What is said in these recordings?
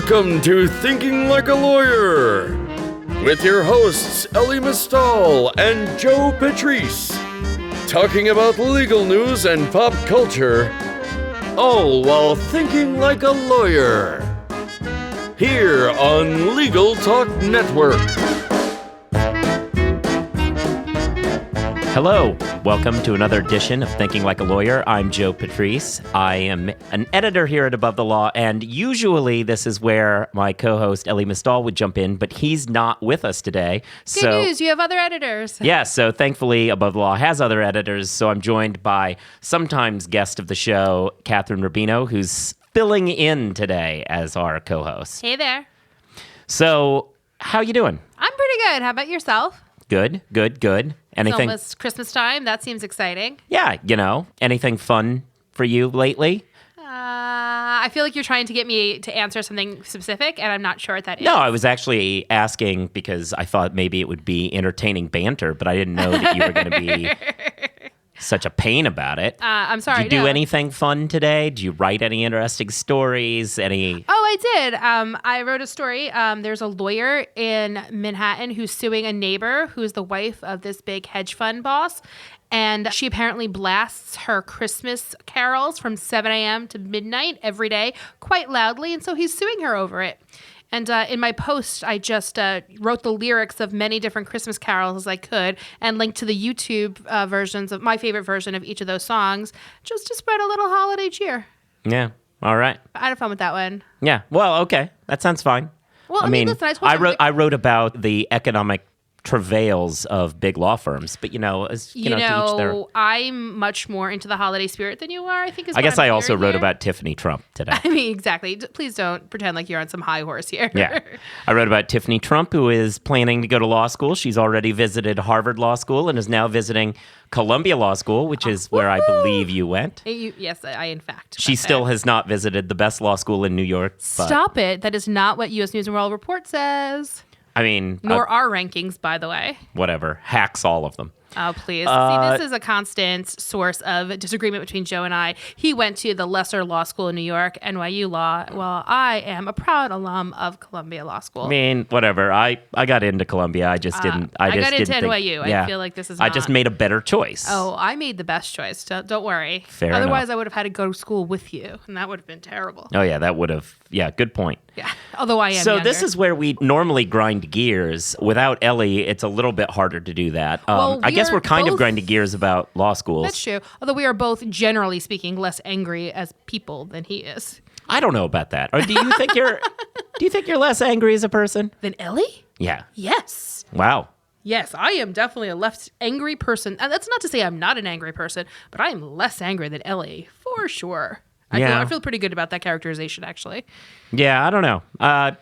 Welcome to Thinking Like a Lawyer with your hosts Ellie Mistal and Joe Patrice, talking about legal news and pop culture, all while thinking like a lawyer. Here on Legal Talk Network. Hello, welcome to another edition of Thinking Like a Lawyer. I'm Joe Patrice. I am an editor here at Above the Law, and usually this is where my co-host Ellie Mistal would jump in, but he's not with us today. Good news, you have other editors. Yeah, so thankfully Above the Law has other editors, so I'm joined by sometimes guest of the show, Kathryn Rubino, who's filling in today as our co-host. Hey there. So, how you doing? I'm pretty good. How about yourself? Good. Anything? It's almost Christmas time. That seems exciting. Yeah, anything fun for you lately? I feel like you're trying to get me to answer something specific, and I'm not sure what that is. No, I was actually asking because I thought maybe it would be entertaining banter, but I didn't know that you were going to be such a pain about it. I'm sorry. Did you do anything fun today? Did you write any interesting stories? Oh, I did. I wrote a story. There's a lawyer in Manhattan who's suing a neighbor who's the wife of this big hedge fund boss. And she apparently blasts her Christmas carols from 7 a.m. to midnight every day quite loudly. And so he's suing her over it. And in my post, I just wrote the lyrics of many different Christmas carols as I could and linked to the YouTube versions of my favorite version of each of those songs just to spread a little holiday cheer. Yeah. All right. I had fun with that one. Yeah. Well, okay. That sounds fine. Well, I mean listen, I wrote about the economic travails of big law firms, but to each their. I'm much more into the holiday spirit than you are. I guess I also wrote about Tiffany Trump today. I mean, exactly. Please don't pretend like you're on some high horse here. Yeah, I wrote about Tiffany Trump, who is planning to go to law school. She's already visited Harvard Law School and is now visiting Columbia Law School, which is where I believe you went. Yes, I in fact. She still has not visited the best law school in New York. Stop it. That is not what U.S. News & World Report says. I mean... Nor our rankings, by the way. Whatever. Hacks all of them. Oh, please. See, this is a constant source of disagreement between Joe and I. He went to the lesser law school in New York, NYU Law. Well, I am a proud alum of Columbia Law School. I mean, whatever. I got into Columbia. I just didn't. I got into didn't NYU. Yeah. I feel like this is I just made a better choice. Oh, I made the best choice. Don't worry. Fair Otherwise, enough. I would have had to go to school with you, and that would have been terrible. Oh, yeah, that would have. Yeah, good point. Yeah, although I am So younger. this is where we normally grind gears. Without Ellie, it's a little bit harder to do that. I guess we're kind of grinding gears about law schools. That's true. Although we are both, generally speaking, less angry as people than he is. I don't know about that. Or do you think you're less angry as a person? Than Ellie? Yeah. Yes. Wow. Yes, I am definitely a less angry person. And that's not to say I'm not an angry person, but I am less angry than Ellie, for sure. I feel pretty good about that characterization, actually. Yeah, I don't know. I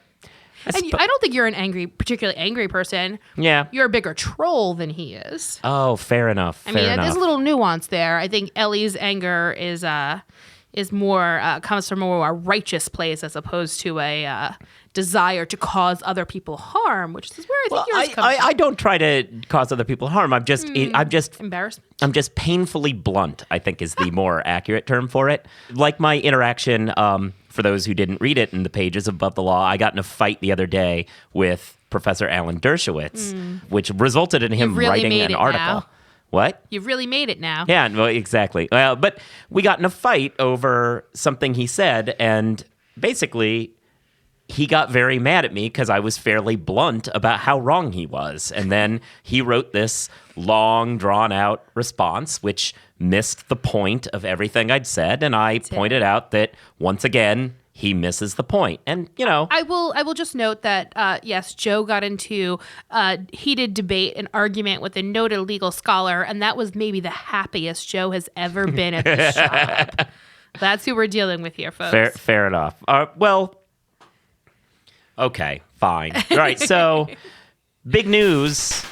don't think you're an particularly angry person. Yeah. You're a bigger troll than he is. Oh, fair enough. There's a little nuance there. I think Ellie's anger is more comes from more a righteous place as opposed to a desire to cause other people harm, which is where I think yours comes from. I don't try to cause other people harm. I'm just Embarrassment. I'm just painfully blunt, I think is the more accurate term for it. Like my interaction, for those who didn't read it in the pages of Above the Law, I got in a fight the other day with Professor Alan Dershowitz, which resulted in him writing an article. Now. What? You've really made it now. Yeah, well, exactly. But we got in a fight over something he said, and basically he got very mad at me because I was fairly blunt about how wrong he was. And then he wrote this long, drawn-out response, which missed the point of everything I'd said, and I pointed out that, once again, he misses the point. And, I will just note that, yes, Joe got into a heated debate, an argument with a noted legal scholar, and that was maybe the happiest Joe has ever been at the shop. That's who we're dealing with here, folks. Fair enough. Well, okay, fine. All right, so big news.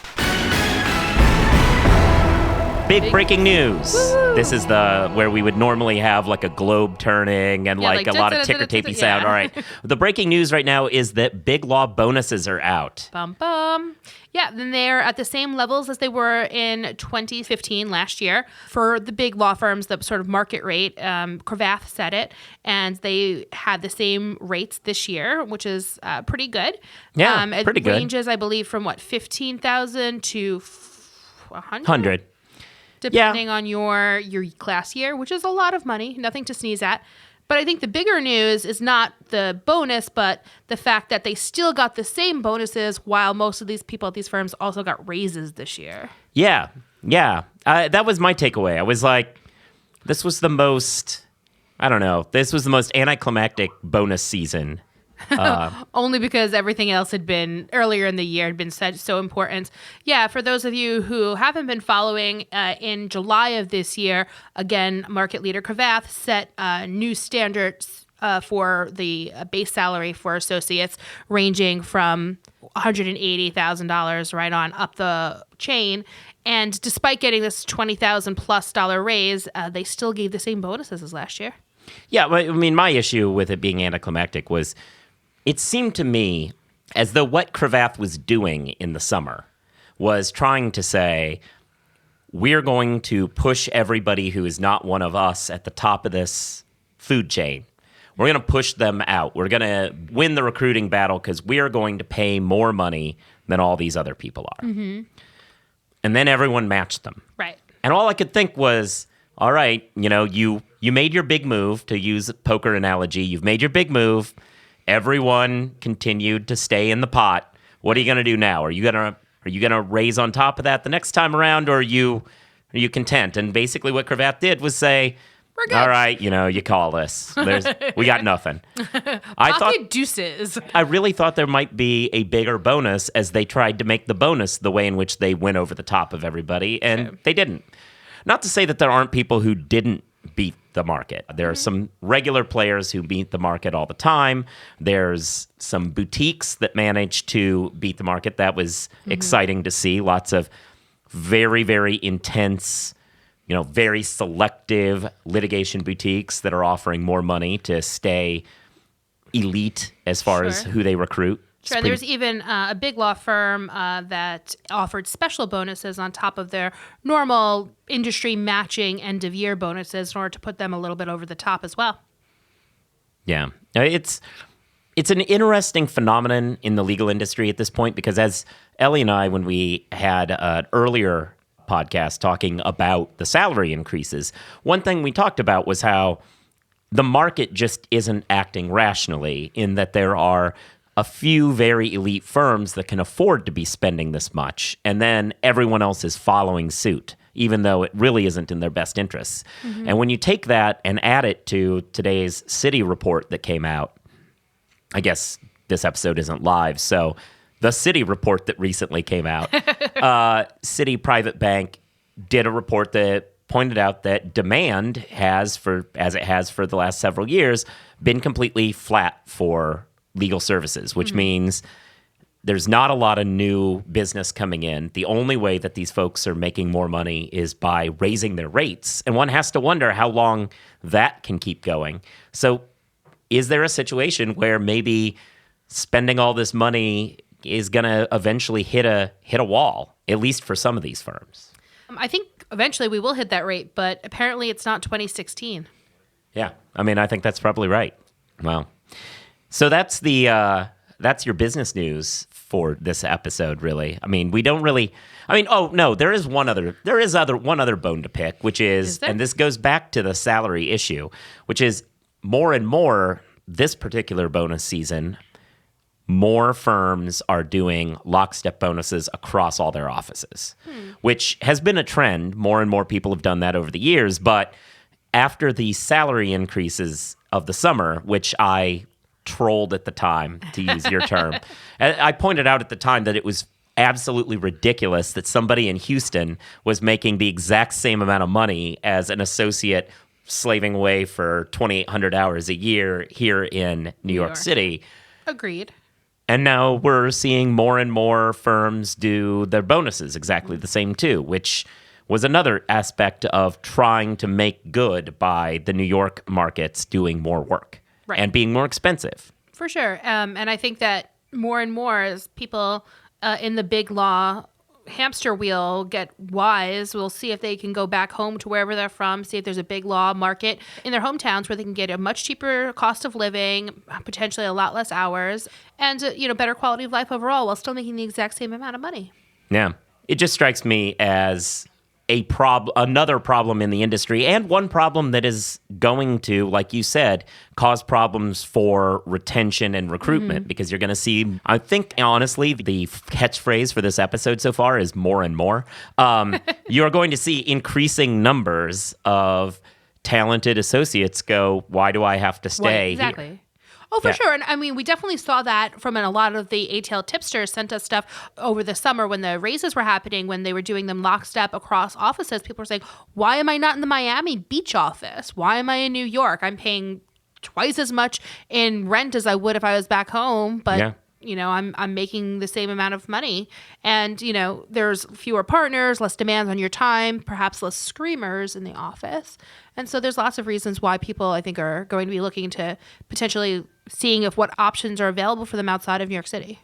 Big breaking news. Woo! This is where we would normally have like a globe turning and like a lot of ticker tapey sound. All right. The breaking news right now is that Biglaw bonuses are out. Bum bum. Yeah, then they're at the same levels as they were in 2015 last year for the big law firms, the sort of market rate. Cravath said it, and they had the same rates this year, which is pretty good. Yeah, pretty good. It ranges, I believe, from 15,000 to 100. 100. Depending on your class year, which is a lot of money, nothing to sneeze at. But I think the bigger news is not the bonus, but the fact that they still got the same bonuses while most of these people at these firms also got raises this year. Yeah. That was my takeaway. I was like, this was the most anticlimactic bonus season. Only because everything else had been earlier in the year had been so important. Yeah, for those of you who haven't been following, in July of this year, again, market leader Cravath set new standards for the base salary for associates, ranging from $180,000 right on up the chain. And despite getting this $20,000+ raise, they still gave the same bonuses as last year. Yeah, I mean, my issue with it being anticlimactic was it seemed to me as though what Cravath was doing in the summer was trying to say, we're going to push everybody who is not one of us at the top of this food chain. We're going to push them out. We're going to win the recruiting battle because we are going to pay more money than all these other people are. Mm-hmm. And then everyone matched them. Right. And all I could think was, all right, you made your big move, to use a poker analogy. You've made your big move. Everyone continued to stay in the pot. What are you going to do now? Are you going to raise on top of that the next time around, or are you content? And basically what Cravath did was say, we're good. All right, you call this. We got nothing. Pocket deuces. I really thought there might be a bigger bonus as they tried to make the bonus the way in which they went over the top of everybody, and they didn't. Not to say that there aren't people who didn't beat the market. There are some regular players who beat the market all the time. There's some boutiques that manage to beat the market. That was exciting to see. Lots of very, very intense, very selective litigation boutiques that are offering more money to stay elite as far as who they recruit. Sure, there's even a big law firm that offered special bonuses on top of their normal industry matching end-of-year bonuses in order to put them a little bit over the top as well. Yeah, it's an interesting phenomenon in the legal industry at this point because as Ellie and I, when we had an earlier podcast talking about the salary increases, one thing we talked about was how the market just isn't acting rationally in that there are a few very elite firms that can afford to be spending this much, and then everyone else is following suit, even though it really isn't in their best interests. Mm-hmm. And when you take that and add it to today's Citi report that came out, I guess this episode isn't live, so the Citi report that recently came out, Citi Private Bank did a report that pointed out that demand as it has for the last several years, been completely flat for legal services, which means there's not a lot of new business coming in. The only way that these folks are making more money is by raising their rates. And one has to wonder how long that can keep going. So is there a situation where maybe spending all this money is going to eventually hit a wall, at least for some of these firms? I think eventually we will hit that rate, but apparently it's not 2016. Yeah. I mean, I think that's probably right. Well, so that's your business news for this episode, really. I mean, there is one other bone to pick, which is and this goes back to the salary issue, which is more and more this particular bonus season, more firms are doing lockstep bonuses across all their offices, which has been a trend. More and more people have done that over the years, but after the salary increases of the summer, which I trolled at the time, to use your term. I pointed out at the time that it was absolutely ridiculous that somebody in Houston was making the exact same amount of money as an associate slaving away for 2,800 hours a year here in New York City. Agreed. And now we're seeing more and more firms do their bonuses exactly the same too, which was another aspect of trying to make good by the New York markets doing more work and being more expensive. For sure. And I think that more and more as people in the big law hamster wheel get wise, we'll see if they can go back home to wherever they're from, see if there's a big law market in their hometowns where they can get a much cheaper cost of living, potentially a lot less hours, and better quality of life overall while still making the exact same amount of money. Yeah. It just strikes me as another problem in the industry, and one problem that is going to, like you said, cause problems for retention and recruitment, because you're going to see, I think, honestly, the catchphrase for this episode so far is more and more. You're going to see increasing numbers of talented associates go, why do I have to stay exactly. here? Oh, for sure. And I mean, we definitely saw that from a lot of the ATL tipsters sent us stuff over the summer when the raises were happening, when they were doing them lockstep across offices. People were saying, why am I not in the Miami Beach office? Why am I in New York? I'm paying twice as much in rent as I would if I was back home. But I'm making the same amount of money. And, there's fewer partners, less demands on your time, perhaps less screamers in the office. And so there's lots of reasons why people, I think, are going to be looking to potentially seeing if what options are available for them outside of New York City.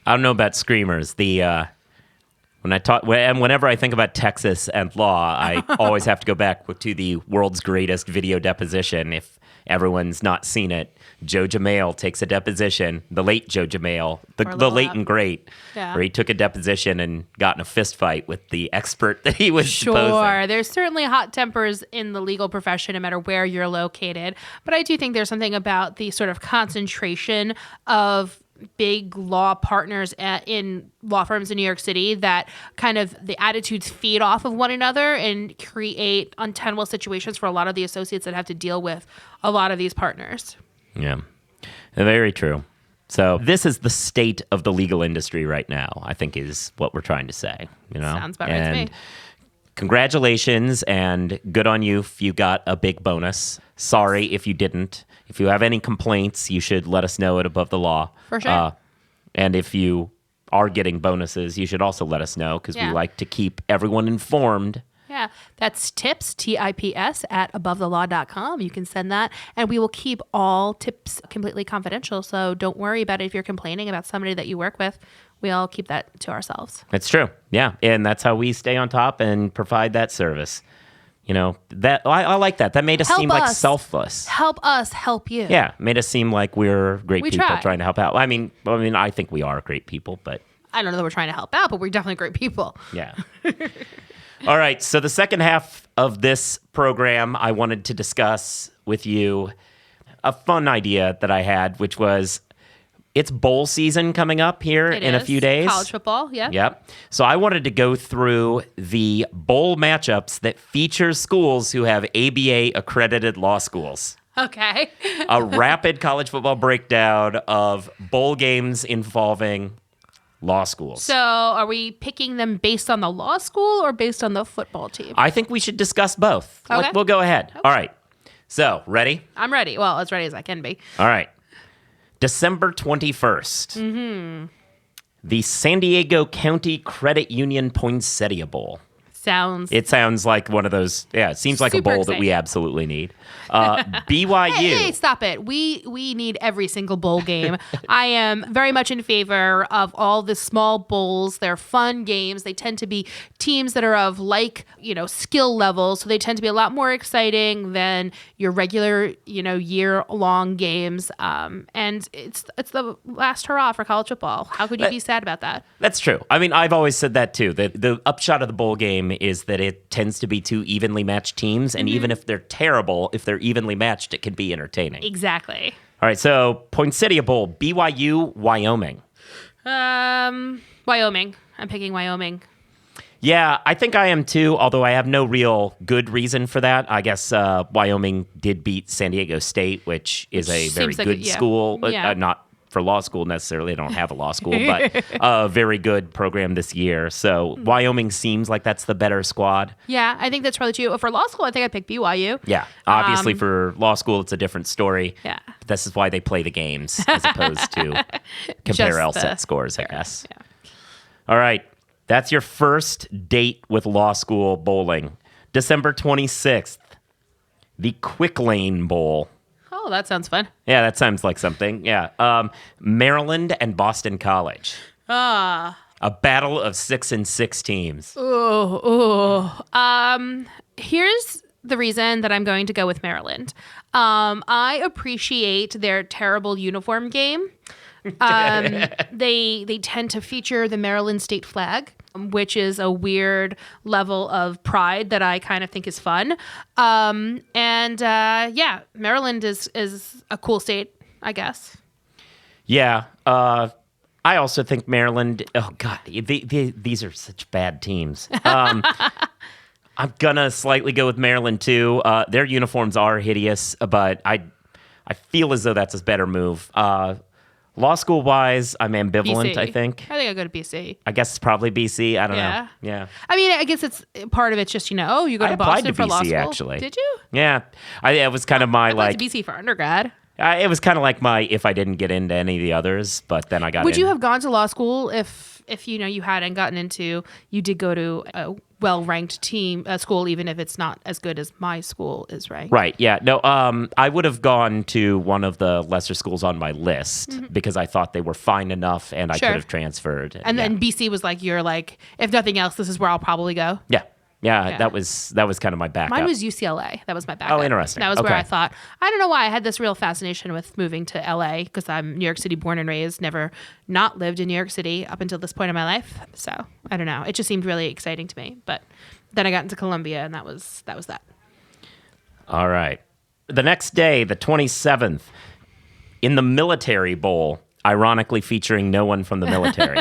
I don't know about screamers. Whenever I think about Texas and law, I always have to go back to the world's greatest video deposition. If everyone's not seen it, Joe Jamail takes a deposition, the late Joe Jamail, the late and great, where he took a deposition and got in a fist fight with the expert that he was deposing. Sure, there's certainly hot tempers in the legal profession no matter where you're located, but I do think there's something about the sort of concentration of big law partners in law firms in New York City that kind of the attitudes feed off of one another and create untenable situations for a lot of the associates that have to deal with a lot of these partners. Yeah, very true. So this is the state of the legal industry right now, I think, is what we're trying to say. Sounds about right to me. Congratulations, and good on you if you got a big bonus. Sorry if you didn't. If you have any complaints, you should let us know at Above the Law. For sure. And if you are getting bonuses, you should also let us know, because we like to keep everyone informed. Yeah, that's tips, TIPS, at abovethelaw.com. You can send that, and we will keep all tips completely confidential, so don't worry about it if you're complaining about somebody that you work with. We all keep that to ourselves. It's true, yeah, and that's how we stay on top and provide that service. That I like that. That made us seem like selfless. Help us help you. Yeah, made us seem like we're great people try. trying to help out. I mean, I think we are great people, but I don't know that we're trying to help out, but we're definitely great people. Yeah. All right, so the second half of this program, I wanted to discuss with you a fun idea that I had, which was it's bowl season coming up here in a few days. College football, yeah. Yep. So I wanted to go through the bowl matchups that feature schools who have ABA accredited law schools. Okay. A rapid college football breakdown of bowl games involving law schools. So are we picking them based on the law school or based on the football team? I think we should discuss both. Okay. We'll go ahead. Okay. All right. So, ready? I'm ready. Well, as ready as I can be. All right. December 21st. Mm-hmm. The San Diego County Credit Union Poinsettia Bowl. It sounds like one of those, it seems like a bowl exciting that we absolutely need. BYU. Hey, stop it. We need every single bowl game. I am very much in favor of all the small bowls. They're fun games. They tend to be teams that are of skill levels, so they tend to be a lot more exciting than your regular, year-long games. And it's the last hurrah for college football. How could you be sad about that? That's true. I mean, I've always said that too. The upshot of the bowl game is that it tends to be two evenly matched teams, and even if they're terrible, if they're evenly matched, it can be entertaining. Exactly. All right, so Poinsettia Bowl, BYU, Wyoming. Wyoming. I'm picking Wyoming. Yeah, I think I am too, although I have no real good reason for that. I guess Wyoming did beat San Diego State, which is a very good school. Not for law school necessarily. I don't have a law school, but a very good program this year. So Wyoming seems like that's the better squad. Yeah, I think that's probably true. For law school, I think I'd pick BYU. Yeah, obviously for law school, it's a different story. Yeah. This is why they play the games as opposed to compare LSAT scores, I guess. Yeah. All right. That's your first date with law school bowling. December 26th, the Quick Lane Bowl. Oh, that sounds fun. Yeah, that sounds like something. Yeah. Maryland and Boston College. Ah. A battle of 6-6 teams. Here's the reason that I'm going to go with Maryland. I appreciate their terrible uniform game. They tend to feature the Maryland state flag, which is a weird level of pride that I kind of think is fun. Maryland is a cool state, I guess. Yeah. I also think Maryland. Oh God, these are such bad teams. I'm gonna slightly go with Maryland too. Their uniforms are hideous, but I feel as though that's a better move. Law school wise, I'm ambivalent. BC. I think I'll go to BC. I guess it's probably BC. I don't Yeah. know. Yeah. I mean, I guess it's part of it's just, you go to I applied Boston to for law BC school. actually. Did you? Yeah. It was kind of my I like. went to BC for undergrad. It was kind of like my if I didn't get into any of the others, but then I got. Would in. you have gone to law school if you hadn't gotten into, you did go to a well-ranked school, even if it's not as good as my school is ranked? Right. Yeah. No. I would have gone to one of the lesser schools on my list because I thought they were fine enough, and I Sure. could have transferred. And then BC was like, you're like, if nothing else, this is where I'll probably go. Yeah. That was kind of my backup. Mine was UCLA. That was my backup. Oh, interesting. That was where Okay. I thought, I don't know why I had this real fascination with moving to LA because I'm New York City born and raised, never not lived in New York City up until this point in my life. So I don't know. It just seemed really exciting to me. But then I got into Columbia and that was that. All right. The next day, the 27th, in the Military Bowl, ironically featuring no one from the military.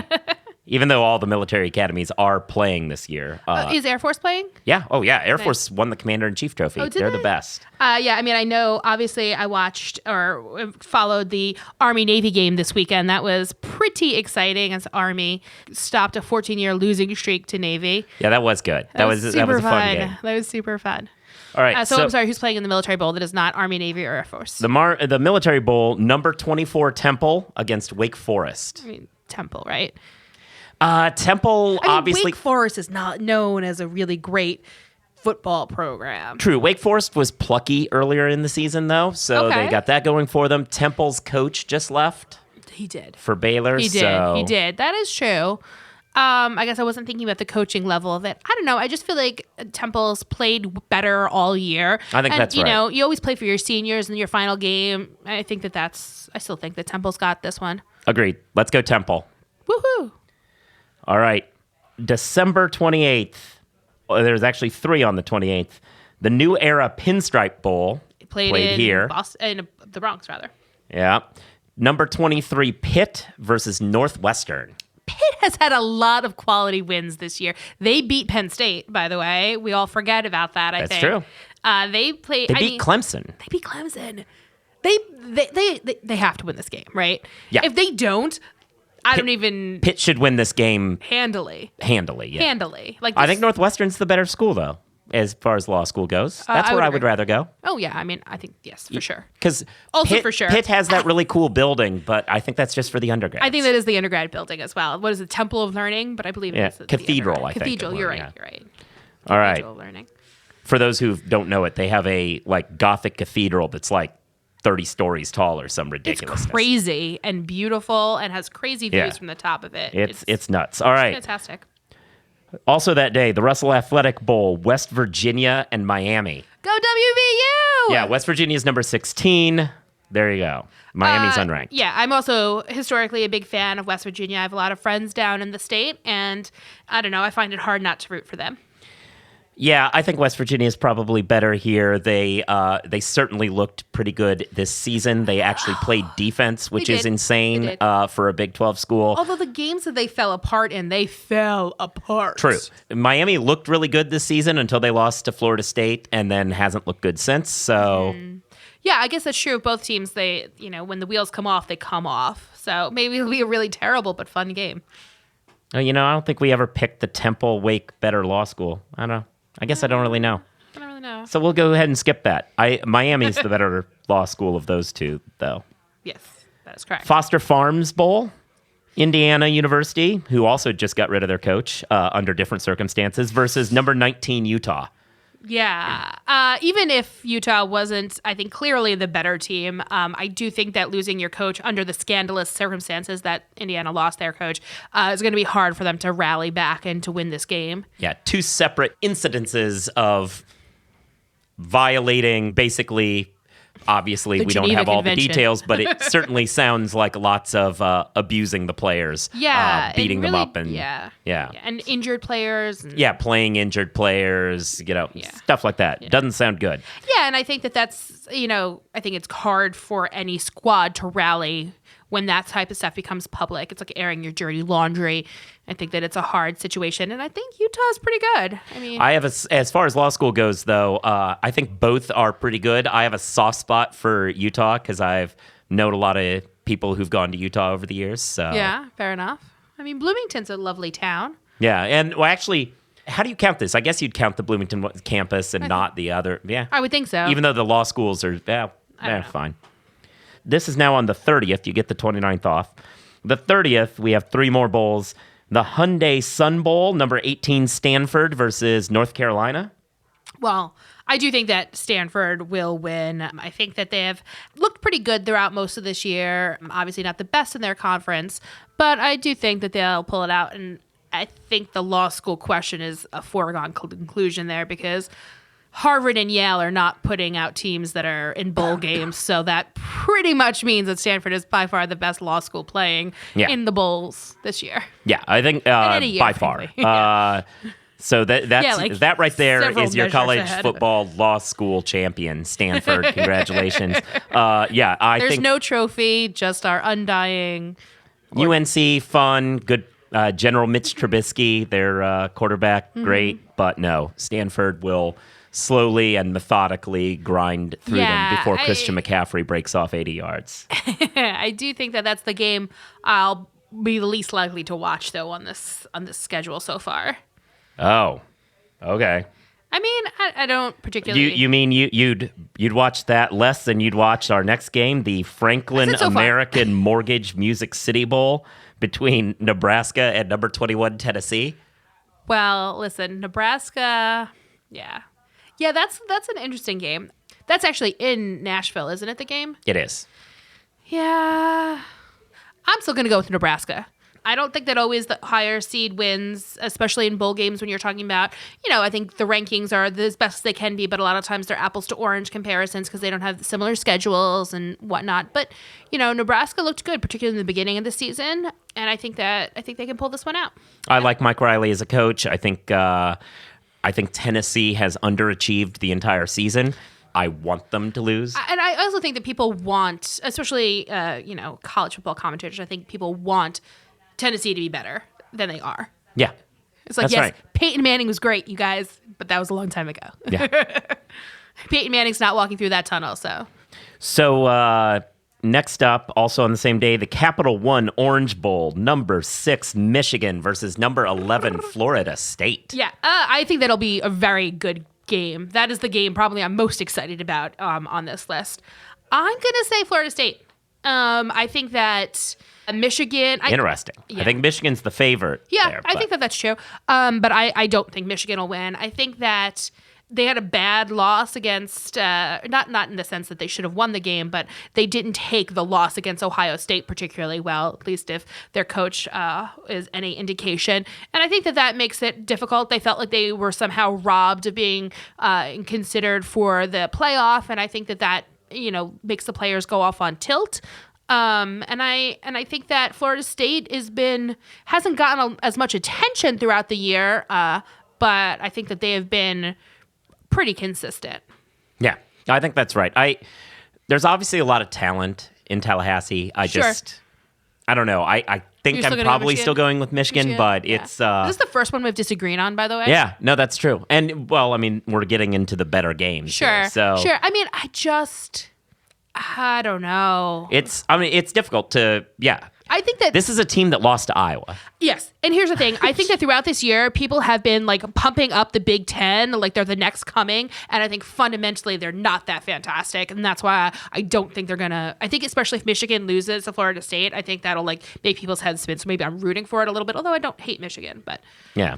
Even though all the military academies are playing this year. Is Air Force playing? Yeah. Oh, yeah. Air Force won the Commander-in-Chief trophy. Oh, did They're they? the best. Yeah, I mean, I know, obviously, I watched or followed the Army-Navy game this weekend. That was pretty exciting as Army stopped a 14-year losing streak to Navy. Yeah, that was good. That was a fun game. That was super fun. All right. So I'm sorry, who's playing in the Military Bowl that is not Army, Navy, or Air Force? The Military Bowl, number 24 Temple against Wake Forest. I mean, Temple, right? Temple, I mean, obviously. Wake Forest is not known as a really great football program. True. Wake Forest was plucky earlier in the season, though, so Okay. they got that going for them. Temple's coach just left He did. for Baylor. He did. So. He did. That is true. I guess I wasn't thinking about the coaching level of it. I don't know. I just feel like Temple's played better all year. I think that's right. You always play for your seniors in your final game. I think I still think that Temple's got this one. Agreed. Let's go Temple. Woohoo! All right. December 28th. There's actually 3 on the 28th. The New Era Pinstripe Bowl Played in here. Boston, in the Bronx, rather. Yeah. Number 23, Pitt versus Northwestern. Pitt has had a lot of quality wins this year. They beat Penn State, by the way. We all forget about that, I That's think. true. They beat Clemson. They beat Clemson. They have to win this game, right? Yeah. If they don't, I don't even Pitt should win this game handily. Yeah. Handily. Like I think Northwestern's the better school, though, as far as law school goes. That's I where would I would agree. rather go. Oh yeah, I mean, I think yes, for sure. Because Also for sure. Pitt has that really cool building, but I think that's just for the undergrads. I think that is the undergrad building as well. What is it, Temple of Learning? But I believe Yeah, it's the Cathedral, undergrad. I think Cathedral. it You're was, right. yeah. You're right. All right. Cathedral of Learning. For those who don't know it, they have a Gothic cathedral that's 30 stories tall or some It's ridiculousness. crazy and beautiful and has crazy views Yeah. from the top of it. It's nuts. All right. Fantastic. Also that day, the Russell Athletic Bowl, West Virginia and Miami. Go WVU! Yeah, West Virginia is number 16. There you go. Miami's unranked. Yeah, I'm also historically a big fan of West Virginia. I have a lot of friends down in the state, and I don't know, I find it hard not to root for them. Yeah, I think West Virginia is probably better here. They certainly looked pretty good this season. They actually played defense, which is did. insane They did. for a Big 12 school. Although the games that they fell apart in, they fell apart. True. Miami looked really good this season until they lost to Florida State and then hasn't looked good since. So, Yeah, I guess that's true of both teams. They, when the wheels come off, they come off. So maybe it'll be a really terrible but fun game. I don't think we ever picked the Temple Wake better law school. I don't know. I guess I don't really know. I don't really know. So we'll go ahead and skip that. Miami's the better law school of those two, though. Yes, that is correct. Foster Farms Bowl Indiana University, who also just got rid of their coach under different circumstances, versus number 19 Utah. Yeah. Even if Utah wasn't, I think, clearly the better team, I do think that losing your coach under the scandalous circumstances that Indiana lost their coach is going to be hard for them to rally back and to win this game. Yeah, two separate incidences of violating basically. Obviously, we don't have all the details, but it certainly sounds like lots of abusing the players, beating them up, and and injured players. Playing injured players, stuff like that. Doesn't sound good. Yeah, and I think that's, I think it's hard for any squad to rally when that type of stuff becomes public. It's like airing your dirty laundry. I think that it's a hard situation, and I think Utah's pretty good. I mean, I have as far as law school goes, though, I think both are pretty good. I have a soft spot for Utah because I've known a lot of people who've gone to Utah over the years. So yeah, fair enough. I mean, Bloomington's a lovely town. Yeah, and actually, how do you count this? I guess you'd count the Bloomington campus and not the other. Yeah, I would think so. Even though the law schools are fine. This is now on the 30th. You get the 29th off. The 30th, we have 3 more bowls. The Hyundai Sun Bowl, number 18 Stanford versus North Carolina. Well, I do think that Stanford will win. I think that they have looked pretty good throughout most of this year. Obviously not the best in their conference, but I do think that they'll pull it out. And I think the law school question is a foregone conclusion there because Harvard and Yale are not putting out teams that are in bowl games, so that pretty much means that Stanford is by far the best law school playing in the bowls this year. Yeah, I think by far. So that right there is your college football law school champion, Stanford. Congratulations. There's no trophy, just our undying UNC fun, good. General Mitch Trubisky, their quarterback, great, but no, Stanford will slowly and methodically grind through them before Christian McCaffrey breaks off 80 yards. I do think that that's the game I'll be the least likely to watch, though, on this schedule so far. Oh, okay. I mean, I don't particularly. You mean you'd watch that less than you'd watch our next game, the Franklin American Mortgage Music City Bowl between Nebraska and number 21 Tennessee? Well, listen, Nebraska, yeah, that's an interesting game. That's actually in Nashville, isn't it? The game? It is. Yeah, I'm still gonna go with Nebraska. I don't think that always the higher seed wins, especially in bowl games when you're talking about, I think the rankings are as best as they can be, but a lot of times they're apples to orange comparisons because they don't have similar schedules and whatnot. But, Nebraska looked good, particularly in the beginning of the season, and I think they can pull this one out. I like Mike Riley as a coach. I think Tennessee has underachieved the entire season. I want them to lose. And I also think that people want, especially, college football commentators, I think people want Tennessee to be better than they are. Yeah. It's like, that's yes, right. Peyton Manning was great, you guys, but that was a long time ago. Yeah. Peyton Manning's not walking through that tunnel, so. So, next up, also on the same day, the Capital One Orange Bowl, number 6 Michigan versus number 11 Florida State. Yeah, I think that'll be a very good game. That is the game probably I'm most excited about on this list. I'm going to say Florida State. I think that Michigan... Interesting. Yeah. I think Michigan's the favorite. Yeah, I think that's true. But I don't think Michigan will win. I think that they had a bad loss against, not in the sense that they should have won the game, but they didn't take the loss against Ohio State particularly well, at least if their coach is any indication. And I think that makes it difficult. They felt like they were somehow robbed of being considered for the playoff, and I think that makes the players go off on tilt. And I think that Florida State hasn't gotten as much attention throughout the year, but I think that they have been pretty consistent. Yeah, I think that's right. There's obviously a lot of talent in Tallahassee. I don't know. I think I'm probably still going with Michigan, but it's... Is this the first one we've disagreed on, by the way? Yeah, no, that's true. And, well, I mean, we're getting into the better games. Sure, so. Sure. I mean, I don't know. It's difficult to, I think that This is a team that lost to Iowa. yes. And here's the thing. I think that throughout this year, people have been like pumping up the Big Ten, like they're the next coming. And I think fundamentally they're not that fantastic. And that's why I don't think they're going to, I think especially if Michigan loses to Florida State, I think that'll like make people's heads spin. So maybe I'm rooting for it a little bit, although I don't hate Michigan, but. Yeah.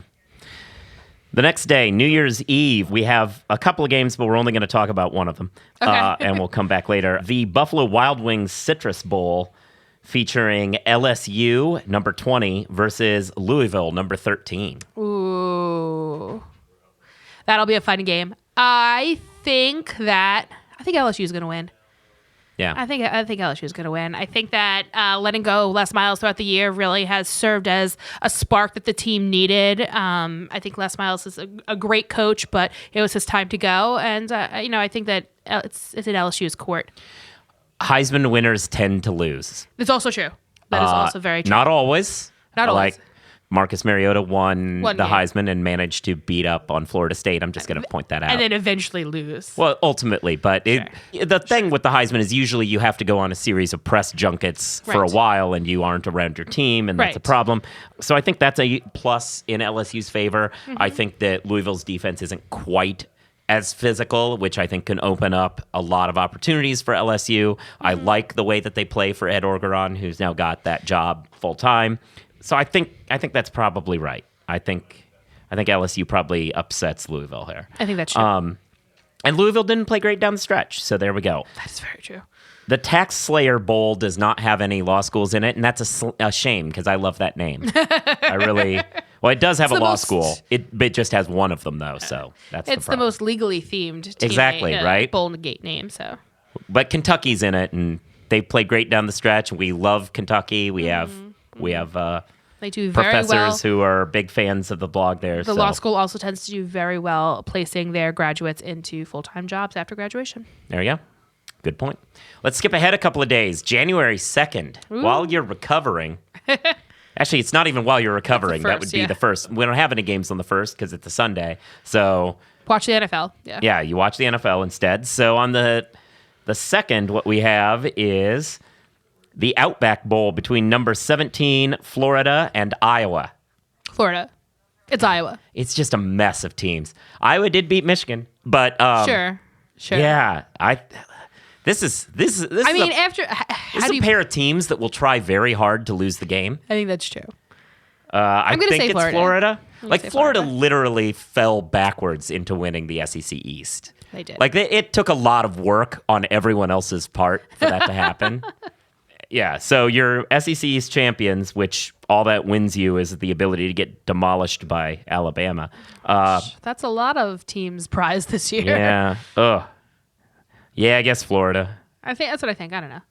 The next day, New Year's Eve, we have a couple of games, but we're only going to talk about one of them. Okay. And we'll come back later. The Buffalo Wild Wings Citrus Bowl featuring LSU, number 20, versus Louisville, number 13. Ooh. That'll be a fun game. I think LSU is going to win. Yeah. I think LSU is going to win. I think that letting go Les Miles throughout the year really has served as a spark that the team needed. I think Les Miles is a great coach, but it was his time to go. And I think that it's in LSU's court. Heisman winners tend to lose. It's also true. That is also very true. Not always. Not always. Like Marcus Mariota won the game. Heisman and managed to beat up on Florida State. I'm just going to point that out. And then eventually lose. Well, ultimately, but the thing with the Heisman is usually you have to go on a series of press junkets for a while and you aren't around your team, and that's a problem. So I think that's a plus in LSU's favor. I think that Louisville's defense isn't quite as physical, which I think can open up a lot of opportunities for LSU. I like the way that they play for Ed Orgeron, who's now got that job full time. So I think that's probably right. I think LSU probably upsets Louisville here. I think that's true. And Louisville didn't play great down the stretch, so there we go. That's very true. The Tax Slayer Bowl does not have any law schools in it, and that's a shame because I love that name. Well, it does have a law school. It just has one of them, though, so that's It's the most legally themed team Exactly, right? bowl and gate name, so. But Kentucky's in it, and they play great down the stretch. We love Kentucky. We have They do very professors well. who are big fans of the blog there. The law school also tends to do very well placing their graduates into full-time jobs after graduation. There you go. Good point. Let's skip ahead a couple of days. January 2nd, while you're recovering. Actually, it's not even while you're recovering. That would be the first. We don't have any games on the 1st because it's a Sunday. So watch the NFL. Yeah, you watch the NFL instead. So on the 2nd, what we have is the Outback Bowl between number 17, Florida, and Iowa. Florida. It's Iowa. It's just a mess of teams. Iowa did beat Michigan, but Sure. Yeah, This is I mean, a pair of teams that will try very hard to lose the game. I think that's true. I think say it's Florida. Like Florida Florida. literally fell backwards into winning the SEC East. They did. Like it took a lot of work on everyone else's part for that to happen. Yeah, so your SEC East champions, which all that wins you is the ability to get demolished by Alabama. That's a lot of teams' prize this year. Yeah. Ugh. Yeah, I guess Florida. I think that's what I think. I don't know.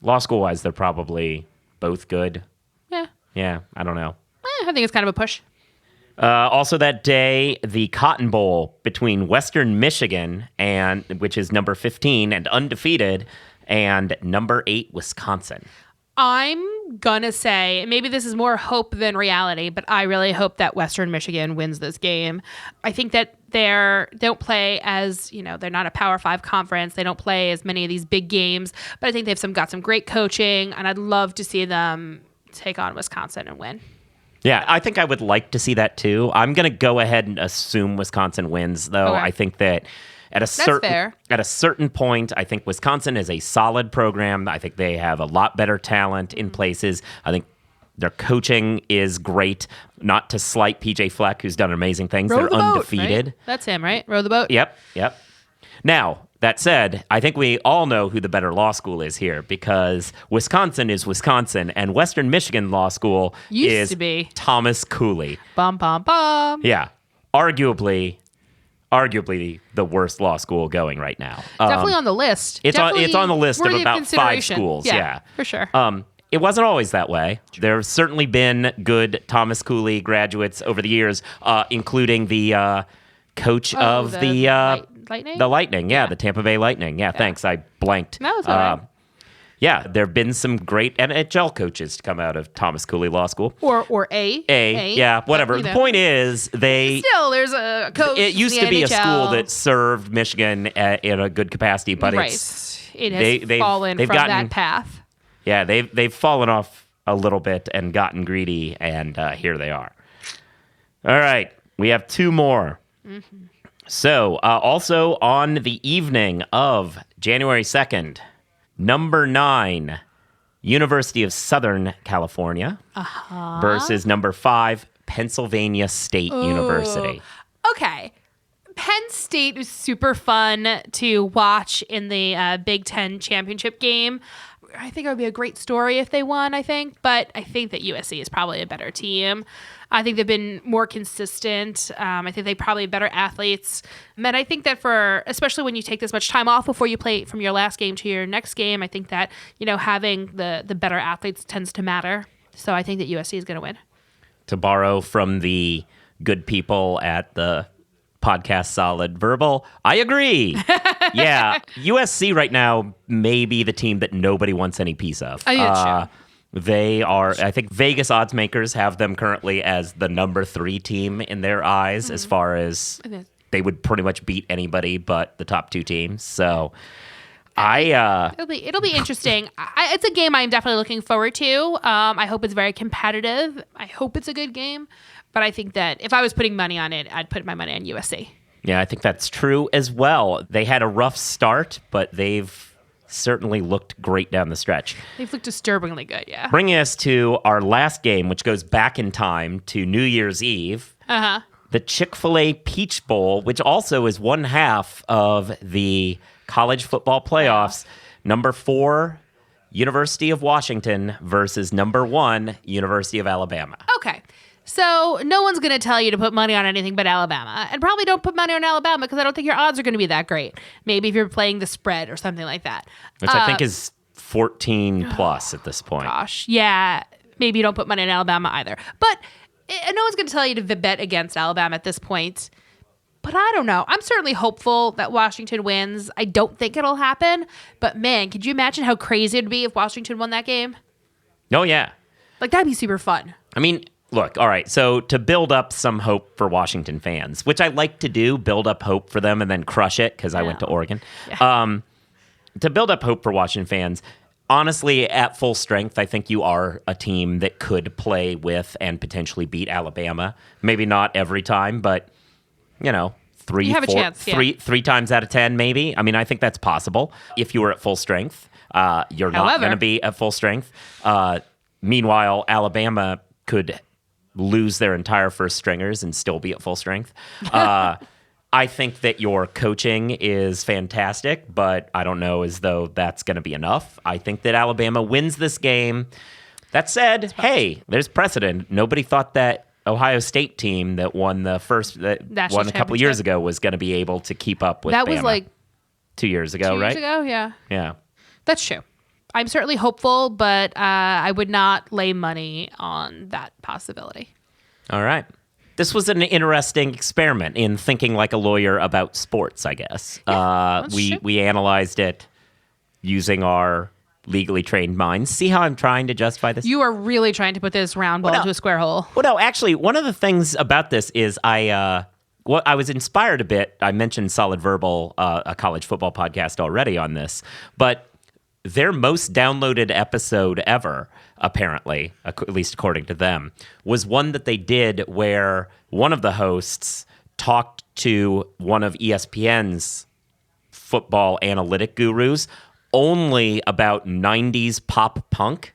Law school-wise, they're probably both good. Yeah. Yeah, I don't know. I think it's kind of a push. Also that day, the Cotton Bowl between Western Michigan, which is number 15 and undefeated, and number 8, Wisconsin. I'm going to say, maybe this is more hope than reality, but I really hope that Western Michigan wins this game. I think that they don't play as, they're not a Power 5 conference. They don't play as many of these big games, but I think they've got some great coaching, and I'd love to see them take on Wisconsin and win. Yeah, I think I would like to see that too. I'm going to go ahead and assume Wisconsin wins, though. Okay. I think that at a certain point, I think Wisconsin is a solid program. I think they have a lot better talent in places. I think their coaching is great. Not to slight PJ Fleck, who's done amazing things. They're undefeated. Right? That's him, right? Row the boat. Yep. Now, that said, I think we all know who the better law school is here, because Wisconsin is Wisconsin, and Western Michigan Law School Used to be Thomas Cooley. Bum, bum, bum. Yeah. Arguably the worst law school going right now. Definitely on the list. It's on the list of about 5 schools. Yeah, for sure. It wasn't always that way. There's certainly been good Thomas Cooley graduates over the years, including the coach of the Lightning? The Lightning, the Tampa Bay Lightning. Yeah, thanks. I blanked. No, it's all right. Yeah, there have been some great NHL coaches to come out of Thomas Cooley Law School. Or A. Yeah, whatever. The point is, still, there's a coach. It used in the to be a NHL. school that served Michigan in a good capacity, but it has fallen from that path. Yeah, they've fallen off a little bit and gotten greedy, and here they are. All right, we have two more. Mm-hmm. So, also on the evening of January 2nd, number 9, University of Southern California versus number 5, Pennsylvania State University. Okay. Penn State was super fun to watch in the Big Ten championship game. I think it would be a great story if they won, but I think that USC is probably a better team. I think they've been more consistent. I think they probably have better athletes. And I think that especially when you take this much time off before you play from your last game to your next game, I think that, having the better athletes tends to matter. So I think that USC is going to win. To borrow from the good people at the podcast Solid Verbal, I agree. Yeah, USC right now may be the team that nobody wants any piece of. I think that's true. They are, I think Vegas odds makers have them currently as the number 3 team in their eyes, as far as they would pretty much beat anybody but the top 2 teams. So it'll be interesting. It's a game I'm definitely looking forward to. I hope it's very competitive. I hope it's a good game. But I think that if I was putting money on it, I'd put my money on USC. Yeah, I think that's true as well. They had a rough start, but they've certainly looked great down the stretch. They've looked disturbingly good, yeah. Bringing us to our last game, which goes back in time to New Year's Eve. Uh-huh. The Chick-Fil-A Peach Bowl, which also is one half of the college football playoffs. Number 4, University of Washington versus number 1, University of Alabama. Okay. So no one's going to tell you to put money on anything but Alabama. And probably don't put money on Alabama because I don't think your odds are going to be that great. Maybe if you're playing the spread or something like that. Which I think is 14 plus at this point. Gosh, yeah. Maybe you don't put money on Alabama either. But no one's going to tell you to bet against Alabama at this point. But I don't know. I'm certainly hopeful that Washington wins. I don't think it'll happen. But man, could you imagine how crazy it'd be if Washington won that game? Oh, yeah. Like, that'd be super fun. I mean, look, all right, so to build up some hope for Washington fans, which I like to do, build up hope for them and then crush it because I went to Oregon. Yeah. To build up hope for Washington fans, honestly, at full strength, I think you are a team that could play with and potentially beat Alabama. Maybe not every time, but, three times out of 10, maybe. I mean, I think that's possible if you were at full strength. You're not going to be at full strength. Meanwhile, Alabama could lose their entire first stringers and still be at full strength. I think that your coaching is fantastic, but I don't know as though that's going to be enough. I think that Alabama wins this game. That said, hey, there's precedent. Nobody thought that Ohio State team that won a couple of years ago was going to be able to keep up with that Bama. Was like 2 years ago, right? 2 years ago, yeah. Yeah. That's true. I'm certainly hopeful, but I would not lay money on that possibility. All right. This was an interesting experiment in thinking like a lawyer about sports, I guess. Yeah, we analyzed it using our legally trained minds. See how I'm trying to justify this? You are really trying to put this round ball into a square hole. Well, no, actually, one of the things about this is I was inspired a bit. I mentioned Solid Verbal, a college football podcast already on this, but their most downloaded episode ever, apparently, at least according to them, was one that they did where one of the hosts talked to one of ESPN's football analytic gurus only about 90s pop punk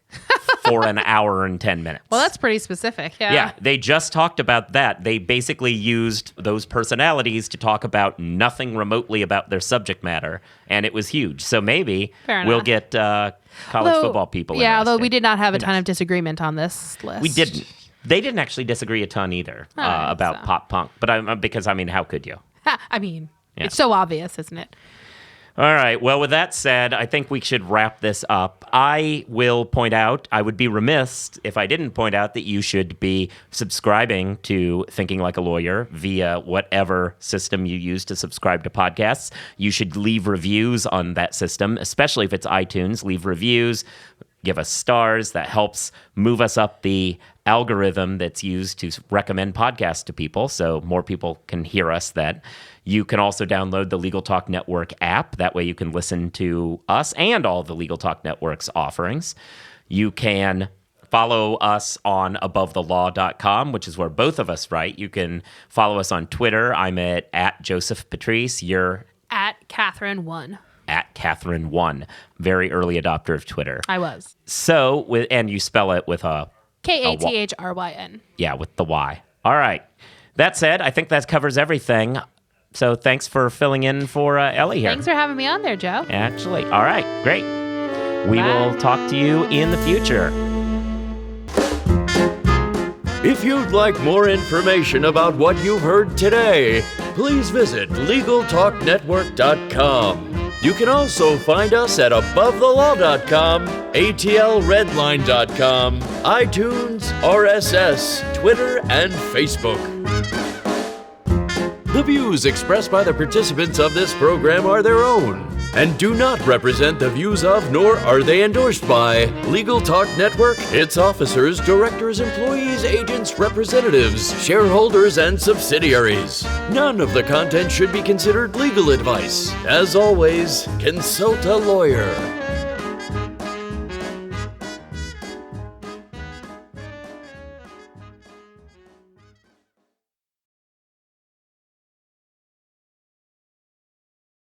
for an hour and 10 minutes. Well, that's pretty specific, yeah. Yeah, they just talked about that. They basically used those personalities to talk about nothing remotely about their subject matter, and it was huge. So maybe we'll get college football people interested. Although we did not have a ton of disagreement on this list. We didn't. They didn't actually disagree a ton either about pop punk, but because how could you? I mean, It's so obvious, isn't it? All right. Well, with that said, I think we should wrap this up. I will point out, I would be remiss if I didn't point out that you should be subscribing to Thinking Like a Lawyer via whatever system you use to subscribe to podcasts. You should leave reviews on that system, especially if it's iTunes. Leave reviews, give us stars. That helps move us up the algorithm that's used to recommend podcasts to people so more people can hear us then. You can also download the Legal Talk Network app. That way you can listen to us and all the Legal Talk Network's offerings. You can follow us on abovethelaw.com, which is where both of us write. You can follow us on Twitter. I'm at Joseph Patrice. You're At Kathryn1. At Kathryn1. Very early adopter of Twitter. I was. So, and you spell it with a... Kathryn. Yeah, with the Y. All right. That said, I think that covers everything. So thanks for filling in for Ellie here. Thanks for having me on there, Joe. Actually. All right. Great. We Bye. will talk to you in the future. If you'd like more information about what you've heard today, please visit LegalTalkNetwork.com. You can also find us at AboveTheLaw.com, ATLRedline.com, iTunes, RSS, Twitter, and Facebook. The views expressed by the participants of this program are their own and do not represent the views of, nor are they endorsed by, Legal Talk Network, its officers, directors, employees, agents, representatives, shareholders, and subsidiaries. None of the content should be considered legal advice. As always, consult a lawyer.